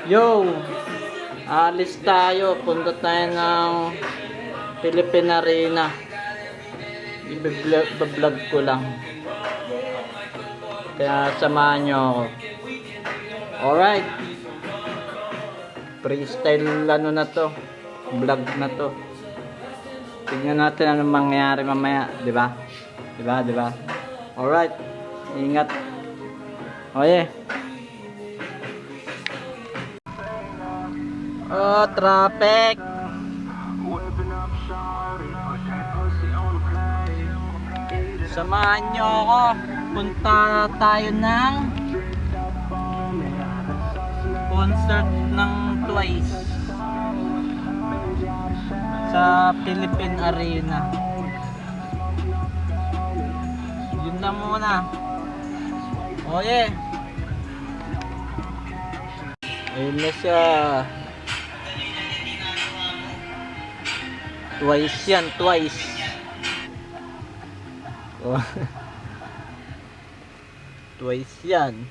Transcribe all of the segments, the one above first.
Yo, alis tayo. Punta tayo ng Philippine Arena. I-vlog ko lang. Kaya samahan nyo ako. Alright. Freestyle ano na to. Vlog na to. Tignan natin anong mangyayari mamaya. Diba? Diba? Alright. Ingat. Oye. Oh, traffic. Samahan nyo ako. Punta tayo ng concert ng Twice sa Philippine Arena. Yun lang muna. Oye. Ayun na siya. Twice yan, Twice. Oh. Twice yan.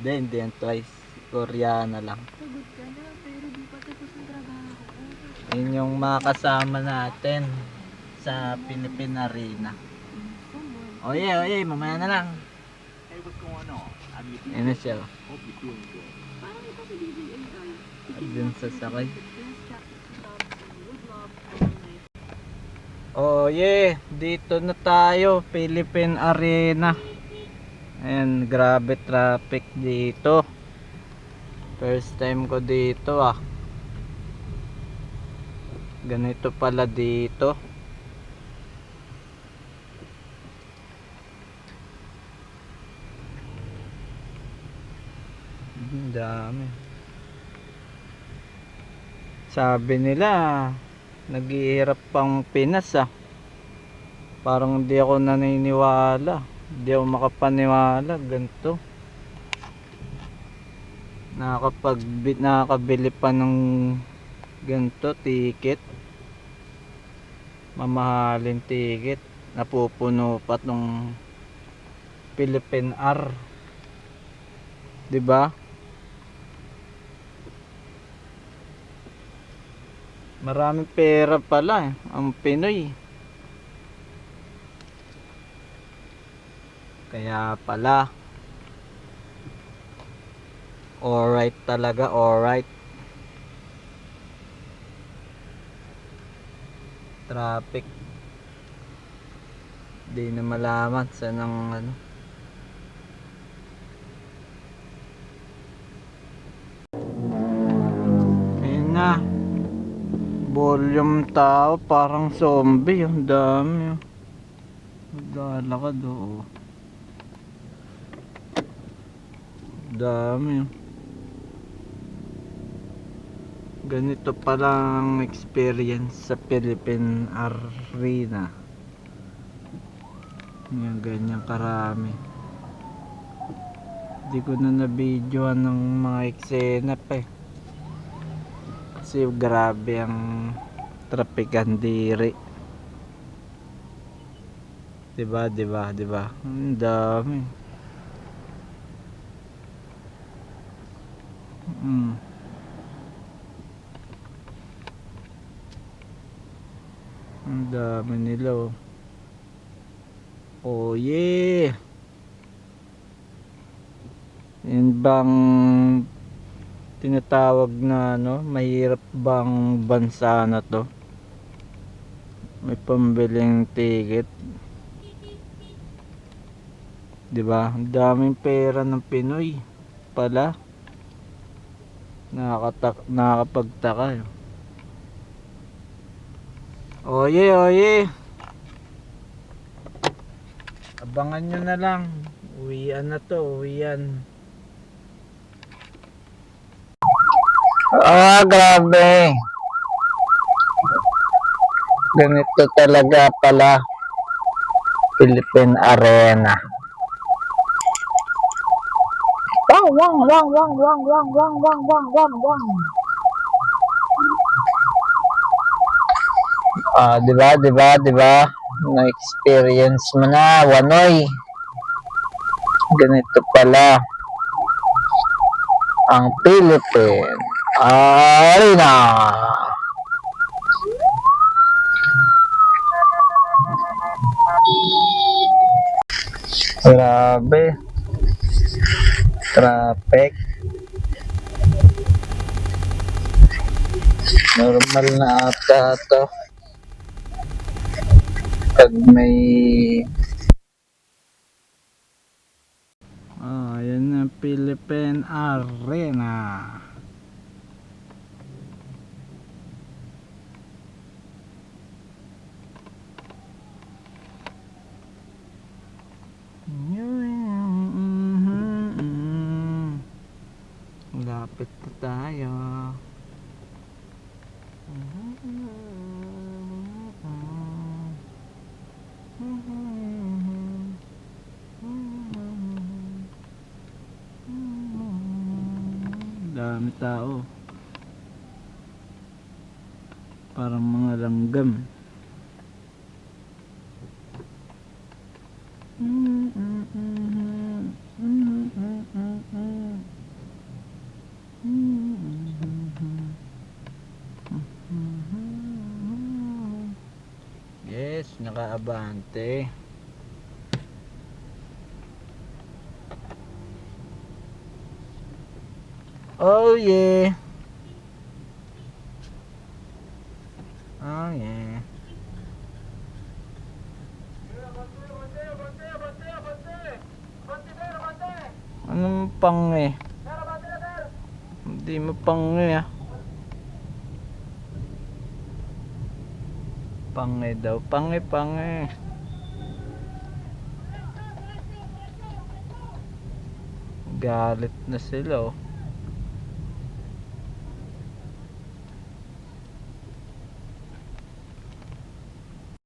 Hindi yan Twice. Koreana lang. Pagod ka na, pero di pa tapos ang trabaho ko. Yun yung mga kasama natin sa Philippine Arena. Oye, mamaya na lang. Hey, what's going on? How do you feel? Ayun na siya. Hope you're doing good. Parang ito si DJI. Dun sa sakay. Dito na tayo, Philippine Arena. Ayan, grabe traffic dito. First time ko dito Ganito pala dito. Dami. Sabi nila naghihirap pang Pinas Parang hindi ako naniniwala. Hindi ako makapaniwala ganito. Nakakabili pa ng ganito ticket. Mamahalin ticket. Napupuno pa tong Philippine R. 'Di ba? Maraming pera pala ang Pinoy. Kaya pala. Alright talaga, alright. Traffic. Di na malaman saan ang Ayun na. Volume tao, parang zombie. Ang dami. Maglalakad dami. Ganito palang experience sa Philippine Arena. Yan, ganyan karami. Hindi ko na na-videoan ng mga eksena pa kasi grabe ang trapikan diri. Diba? Ang dami. Ang dami nila Oh yeah. Yan bang tinatawag na mahirap bang bansa na to? May pambiling ticket. Diba? Ang daming pera ng Pinoy pala. Nakakapagtaka. Oye. Abangan nyo na lang. Uwian na to, uwian. Grabe. Ganito talaga pala Philippine Arena. Wang. Diba? Na-experience mo na, Wanoy. Ganito pa pala ang Philippine Arena. Grabe. Traffic. Normal na ata to. Pag may Ayan na Philippine Arena. Lapit na tayo. Dami tao. Parang mga langgam. Yes, nakaabante. Oh yeah. Oh yeah. Anong pangi? Hindi mo pangi ah. Pangi daw, pangi. Galit na sila oh.